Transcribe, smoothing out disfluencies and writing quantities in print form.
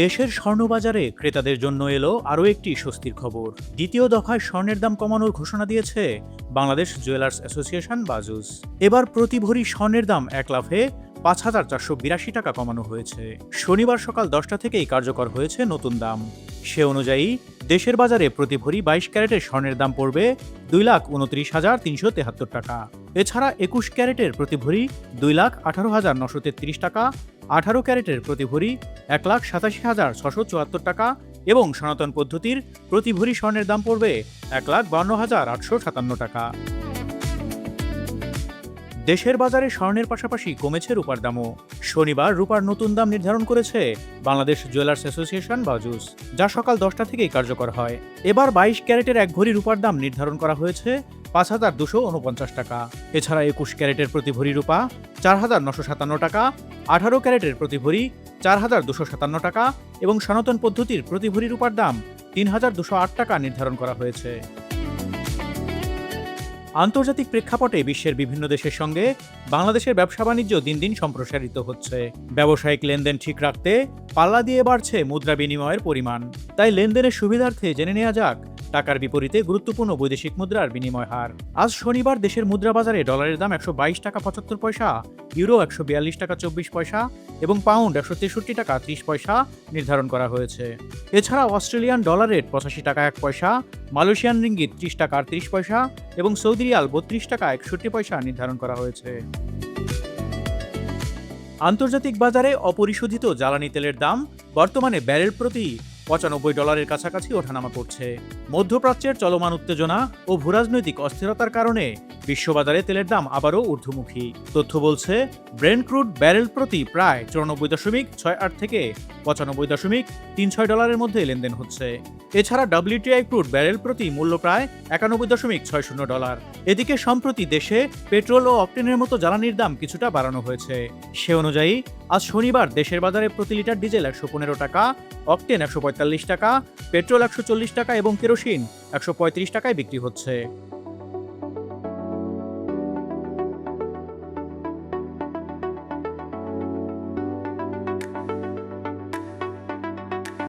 দেশের স্বর্ণবাজারে ক্রেতাদের জন্য এলো আরও একটি স্বস্তির খবর। দ্বিতীয় দফায় স্বর্ণের দাম কমানোর ঘোষণা দিয়েছে বাংলাদেশ জুয়েলার্স অ্যাসোসিয়েশন বাজুস। এবার প্রতি ভরি স্বর্ণের দাম এক লাফে ৫,৪৮২ টাকা কমানো হয়েছে। শনিবার সকাল ১০টা থেকেই কার্যকর হয়েছে নতুন দাম। সে অনুযায়ী দেশের বাজারে প্রতি ভরি ২২ ক্যারেটের স্বর্ণের দাম পড়বে ২,২৯,৩৭৩ টাকা। এছাড়া ২১ ক্যারেটের প্রতি ভরি ২,১৮,৯৩৩ টাকা, ১৮ ক্যারেটের প্রতি ভরি ১,৮৭,৬৭৪ টাকা এবং সনাতন পদ্ধতির প্রতি ভরি স্বর্ণের দাম পড়বে ১,৫২,৮৫৭ টাকা। দেশের বাজারে স্বর্ণের পাশাপাশি কমেছে রূপার দামও। শনিবার রূপার নতুন দাম নির্ধারণ করেছে বাংলাদেশ জুয়েলার্স অ্যাসোসিয়েশন বাজুস, যা সকাল ১০টা থেকেই কার্যকর হয়। এবার ২২ ক্যারেটের এক ভরি রূপার দাম নির্ধারণ করা হয়েছে ৫,২৪৯ টাকা। এছাড়া ২১ ক্যারেটের প্রতি ভরি রূপা ৪,৯৫৭ টাকা, ১৮ ক্যারেটের প্রতি ভরি ৪,২৫৭ টাকা এবং সনাতন পদ্ধতির প্রতি ভরি রূপার দাম ৩,২০৮ টাকা নির্ধারণ করা হয়েছে। আন্তর্জাতিক প্রেক্ষাপটে বিশ্বের বিভিন্ন দেশের সঙ্গে বাংলাদেশের ব্যবসা বাণিজ্য দিন দিন সম্প্রসারিত হচ্ছে। ব্যবসায়িক লেনদেন ঠিক রাখতে পাল্লা দিয়ে বাড়ছে মুদ্রা বিনিময়ের পরিমাণ। তাই লেনদেনের সুবিধার্থে জেনে নেওয়া যাক টাকার বিপরীতে গুরুত্বপূর্ণ বৈদেশিক মুদ্রার বিনিময় হার। আজ শনিবার দেশের মুদ্রা বাজারে ডলারের দাম ১২২ টাকা ৭৫ পয়সা, ইউরো ১৪২ টাকা ২৪ পয়সা এবং পাউন্ড ১৬৩ টাকা ৩০ পয়সা নির্ধারণ করা হয়েছে। এছাড়া অস্ট্রেলিয়ান ডলার রেট ৮৫ টাকা ১ পয়সা, মালয়েশিয়ান রিঙ্গিত ৩০ টাকা ৩৮ পয়সা এবং সৌদি রিয়াল ৩২ টাকা ৬১ পয়সা নির্ধারণ করা হয়েছে। আন্তর্জাতিক বাজারে অপরিশোধিত জ্বালানি তেলের দাম বর্তমানে ব্যারেল প্রতি $৯৫ কাছাকাছি ওঠানামা করছে। মধ্যপ্রাচ্যের চলমান উত্তেজনা ও ভূরাজনৈতিক অস্থিরতার কারণে বিশ্ববাজারে তেলের দাম আবারও ঊর্ধ্বমুখী। তথ্য বলছে ব্রেন্ট ক্রুড ব্যারেল প্রতি প্রায় ৯৪.৬৮ থেকে $৯৫.৩৬ মধ্যে লেনদেন হচ্ছে। এছাড়া WTI ক্রুড ব্যারেল প্রতি মূল্য প্রায় $৯১.৬০। এদিকে সম্প্রতি দেশে পেট্রোল ও অকটেনের মতো জ্বালানির দাম কিছুটা বাড়ানো হয়েছে। সে অনুযায়ী আজ শনিবার দেশের বাজারে প্রতি লিটার ডিজেল ১১৫ টাকা, অকটেন ১৪৫ টাকা, পেট্রোল ১৪০ টাকা এবং কেরোসিন ১৩৫ টাকায় বিক্রি হচ্ছে।